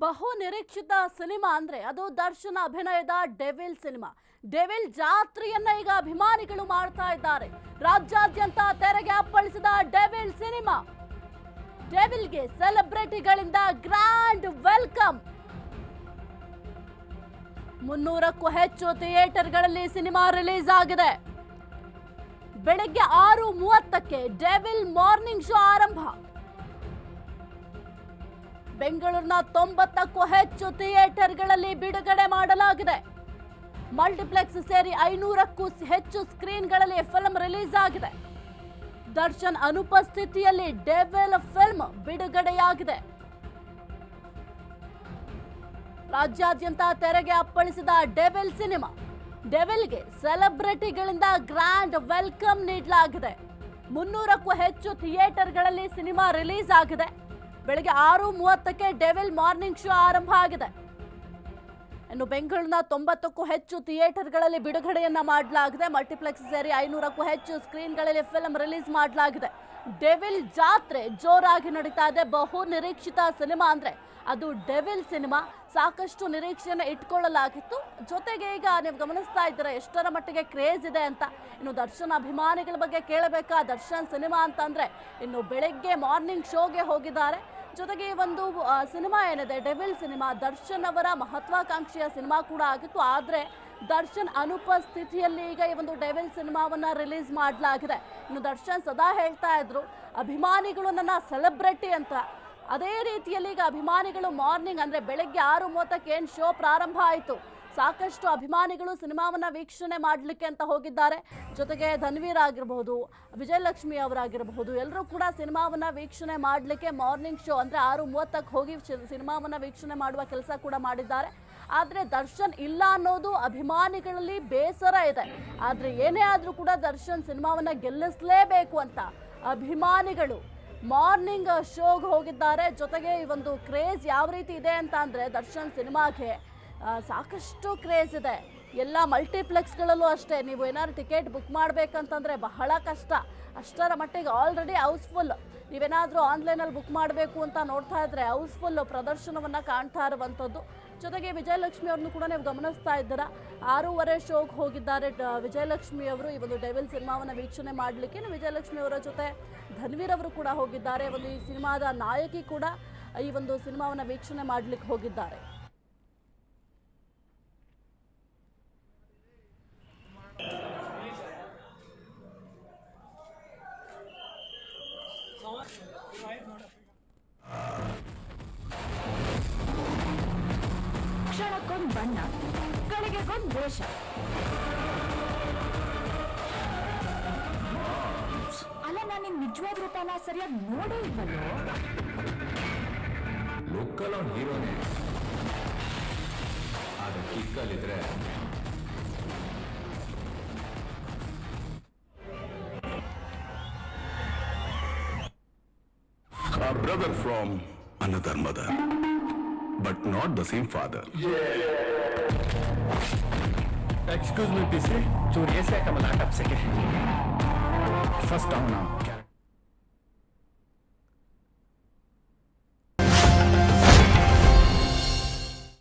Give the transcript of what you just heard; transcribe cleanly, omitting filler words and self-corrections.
ಬಹು ನಿರೀಕ್ಷಿತ ಸಿನಿಮಾ ಅಂದ್ರೆ ಅದು ದರ್ಶನ್ ಅಭಿನಯದ ಡೆವಿಲ್ ಸಿನಿಮಾ. ಡೆವಿಲ್ ಜಾತ್ರೆಯನ್ನ ಈಗ ಅಭಿಮಾನಿಗಳು ಮಾಡ್ತಾ ಇದ್ದಾರೆ. ರಾಜ್ಯಾದ್ಯಂತ ತೆರೆಗೆ ಅಪ್ಪಳಿಸಿದ ಡೆವಿಲ್ ಸಿನಿಮಾ. ಡೆವಿಲ್ಗೆ ಸೆಲೆಬ್ರಿಟಿಗಳಿಂದ ಗ್ರ್ಯಾಂಡ್ ವೆಲ್ಕಮ್. 300ಕ್ಕೂ ಹೆಚ್ಚು ಥಿಯೇಟರ್ಗಳಲ್ಲಿ ಸಿನಿಮಾ ರಿಲೀಸ್ ಆಗಿದೆ. ಬೆಳಗ್ಗೆ 6:30ಕ್ಕೆ ಡೆವಿಲ್ ಮಾರ್ನಿಂಗ್ ಶೋ ಆರಂಭ. ಬೆಂಗಳೂರಿನ 90ಕ್ಕೂ ಹೆಚ್ಚು ಥಿಯೇಟರ್ಗಳಲ್ಲಿ ಬಿಡುಗಡೆ ಮಾಡಲಾಗಿದೆ. ಮಲ್ಟಿಪ್ಲೆಕ್ಸ್ ಸೇರಿ 500ಕ್ಕೂ ಹೆಚ್ಚು ಸ್ಕ್ರೀನ್ಗಳಲ್ಲಿ ಫಿಲ್ಮ್ ರಿಲೀಸ್ ಆಗಿದೆ. ದರ್ಶನ್ ಅನುಪಸ್ಥಿತಿಯಲ್ಲಿ ಡೆವಿಲ್ ಫಿಲ್ಮ್ ಬಿಡುಗಡೆಯಾಗಿದೆ. ರಾಜ್ಯಾದ್ಯಂತ ತೆರೆಗೆ ಅಪ್ಪಳಿಸಿದ ಡೆವಿಲ್ ಸಿನಿಮಾ. ಡೆವಿಲ್ಗೆ ಸೆಲೆಬ್ರಿಟಿಗಳಿಂದ ಗ್ರ್ಯಾಂಡ್ ವೆಲ್ಕಮ್ ನೀಡಲಾಗಿದೆ. 300ಕ್ಕೂ ಹೆಚ್ಚು ಥಿಯೇಟರ್ಗಳಲ್ಲಿ ಸಿನಿಮಾ ರಿಲೀಸ್ ಆಗಿದೆ. ಬೆಳಗ್ಗೆ 6:30ಕ್ಕೆ ಡೆವಿಲ್ ಮಾರ್ನಿಂಗ್ ಶೋ ಆರಂಭ ಆಗಿದೆ. ಇನ್ನು ಬೆಂಗಳೂರಿನ 90ಕ್ಕೂ ಹೆಚ್ಚು ಥಿಯೇಟರ್ಗಳಲ್ಲಿ ಬಿಡುಗಡೆಯನ್ನ ಮಾಡಲಾಗಿದೆ. ಮಲ್ಟಿಪ್ಲೆಕ್ಸ್ ಸೇರಿ 500ಕ್ಕೂ ಹೆಚ್ಚು ಸ್ಕ್ರೀನ್ಗಳಲ್ಲಿ ಫಿಲ್ಮ್ ರಿಲೀಸ್ ಮಾಡಲಾಗಿದೆ. ಡೆವಿಲ್ ಜಾತ್ರೆ ಜೋರಾಗಿ ನಡೀತಾ ಇದೆ. ಬಹು ನಿರೀಕ್ಷಿತ ಸಿನಿಮಾ ಅಂದ್ರೆ ಅದು ಡೆವಿಲ್ ಸಿನಿಮಾ. ಸಾಕಷ್ಟು ನಿರೀಕ್ಷೆಯನ್ನು ಇಟ್ಕೊಳ್ಳಲಾಗಿತ್ತು. ಜೊತೆಗೆ ಈಗ ನೀವು ಗಮನಿಸ್ತಾ ಇದ್ದೀರಾ ಎಷ್ಟರ ಮಟ್ಟಿಗೆ ಕ್ರೇಜ್ ಇದೆ ಅಂತ. ಇನ್ನು ದರ್ಶನ್ ಅಭಿಮಾನಿಗಳ ಬಗ್ಗೆ ಕೇಳಬೇಕಾ? ದರ್ಶನ್ ಸಿನಿಮಾ ಅಂತಂದ್ರೆ ಇನ್ನು ಬೆಳಗ್ಗೆ ಮಾರ್ನಿಂಗ್ ಶೋಗೆ ಹೋಗಿದ್ದಾರೆ. ಜೊತೆಗೆ ಈ ಒಂದು ಸಿನಿಮಾ ಏನಿದೆ ಡೆವಿಲ್ ಸಿನಿಮಾ, ದರ್ಶನ್ ಅವರ ಮಹತ್ವಾಕಾಂಕ್ಷೆಯ ಸಿನಿಮಾ ಕೂಡ ಆಗಿತ್ತು. ಆದರೆ ದರ್ಶನ್ ಅನುಪಸ್ಥಿತಿಯಲ್ಲಿ ಈಗ ಈ ಒಂದು ಡೆವಿಲ್ ಸಿನಿಮಾವನ್ನ ರಿಲೀಸ್ ಮಾಡಲಾಗಿದೆ. ಇನ್ನು ದರ್ಶನ್ ಸದಾ ಹೇಳ್ತಾ ಇದ್ರು ಅಭಿಮಾನಿಗಳು ನನ್ನ ಸೆಲೆಬ್ರಿಟಿ ಅಂತ. ಅದೇ ರೀತಿಯಲ್ಲಿ ಈಗ ಅಭಿಮಾನಿಗಳು ಮಾರ್ನಿಂಗ್ ಅಂದ್ರೆ ಬೆಳಗ್ಗೆ 6:30ಕ್ಕೆ ಏನು ಶೋ ಪ್ರಾರಂಭ ಆಯಿತು, ಸಾಕಷ್ಟು ಅಭಿಮಾನಿಗಳು ಸಿನಿಮಾವನ್ನ ವೀಕ್ಷಣೆ ಮಾಡಲಿಕ್ಕೆ ಅಂತ ಹೋಗಿದ್ದಾರೆ. ಜೊತೆಗೆ ಧನ್ವೀರ್ ಆಗಿರಬಹುದು, ವಿಜಯಲಕ್ಷ್ಮಿ ಅವರಾಗಿರಬಹುದು, ಎಲ್ಲರೂ ಕೂಡ ಸಿನಿಮಾವನ್ನ ವೀಕ್ಷಣೆ ಮಾಡಲಿಕ್ಕೆ ಮಾರ್ನಿಂಗ್ ಶೋ ಅಂದ್ರೆ 6:30ಕ್ಕೆ ಹೋಗಿ ಸಿನಿಮಾವನ್ನ ವೀಕ್ಷಣೆ ಮಾಡುವ ಕೆಲಸ ಕೂಡ ಮಾಡಿದ್ದಾರೆ. ಆದರೆ ದರ್ಶನ್ ಇಲ್ಲ ಅನ್ನೋದು ಅಭಿಮಾನಿಗಳಲ್ಲಿ ಬೇಸರ ಇದೆ. ಆದರೆ ಏನೇ ಆದರೂ ಕೂಡ ದರ್ಶನ್ ಸಿನಿಮಾವನ್ನ ಗೆಲ್ಲಿಸಲೇಬೇಕು ಅಂತ ಅಭಿಮಾನಿಗಳು ಮಾರ್ನಿಂಗ್ ಶೋಗೆ ಹೋಗಿದ್ದಾರೆ. ಜೊತೆಗೆ ಈ ಒಂದು ಕ್ರೇಜ್ ಯಾವ ರೀತಿ ಇದೆ ಅಂತ ಅಂದರೆ ದರ್ಶನ್ ಸಿನಿಮಾಗೆ ಸಾಕಷ್ಟು ಕ್ರೇಜ್ ಇದೆ. ಎಲ್ಲ ಮಲ್ಟಿಪ್ಲೆಕ್ಸ್ಗಳಲ್ಲೂ ಅಷ್ಟೇ. ನೀವು ಏನಾದ್ರು ಟಿಕೆಟ್ ಬುಕ್ ಮಾಡಬೇಕಂತಂದರೆ ಬಹಳ ಕಷ್ಟ. ಅಷ್ಟರ ಮಟ್ಟಿಗೆ ಆಲ್ರೆಡಿ ಹೌಸ್ಫುಲ್. ನೀವೇನಾದರೂ ಆನ್ಲೈನಲ್ಲಿ ಬುಕ್ ಮಾಡಬೇಕು ಅಂತ ನೋಡ್ತಾ ಇದ್ರೆ ಹೌಸ್ಫುಲ್ ಪ್ರದರ್ಶನವನ್ನು ಕಾಣ್ತಾ ಇರುವಂಥದ್ದು. ಜೊತೆಗೆ ವಿಜಯಲಕ್ಷ್ಮಿ ಅವ್ರನ್ನು ಕೂಡ ನೀವು ಗಮನಿಸ್ತಾ ಇದ್ದೀರಾ. 6:30 ಶೋಗೆ ಹೋಗಿದ್ದಾರೆ ವಿಜಯಲಕ್ಷ್ಮಿ ಅವರು ಈ ಒಂದು ಡೆವಿಲ್ ಸಿನಿಮಾವನ್ನು ವೀಕ್ಷಣೆ ಮಾಡಲಿಕ್ಕೆ. ವಿಜಯಲಕ್ಷ್ಮಿ ಅವರ ಜೊತೆ ಧನ್ವೀರ್ ಅವರು ಕೂಡ ಹೋಗಿದ್ದಾರೆ. ಒಂದು ಈ ಸಿನಿಮಾದ ನಾಯಕಿ ಕೂಡ ಈ ಒಂದು ಸಿನಿಮಾವನ್ನು ವೀಕ್ಷಣೆ ಮಾಡಲಿಕ್ಕೆ ಹೋಗಿದ್ದಾರೆ. ಕ್ಷಣಕ್ಕೊಂದು ಬಣ್ಣ, ಗಳಿಗೆಗೊಂದು ವೇಷ. ಅಲ್ಲ, ನಾನು ನಿಜವಾದ ರೂಪನ ಸರಿಯಾಗಿ ನೋಡೇ ಇಲ್ವಲ್ಲೋ. ಲೋಕಲ್ ಅವ್ನ ಹೀರೋನೇ, ಆಗ ಕಿಕ್ಕಲ್ಲಿದ್ರೆ A brother from another mother, but not the same father. Excuse me, PC. चोरी से कमला टप सके. First down now.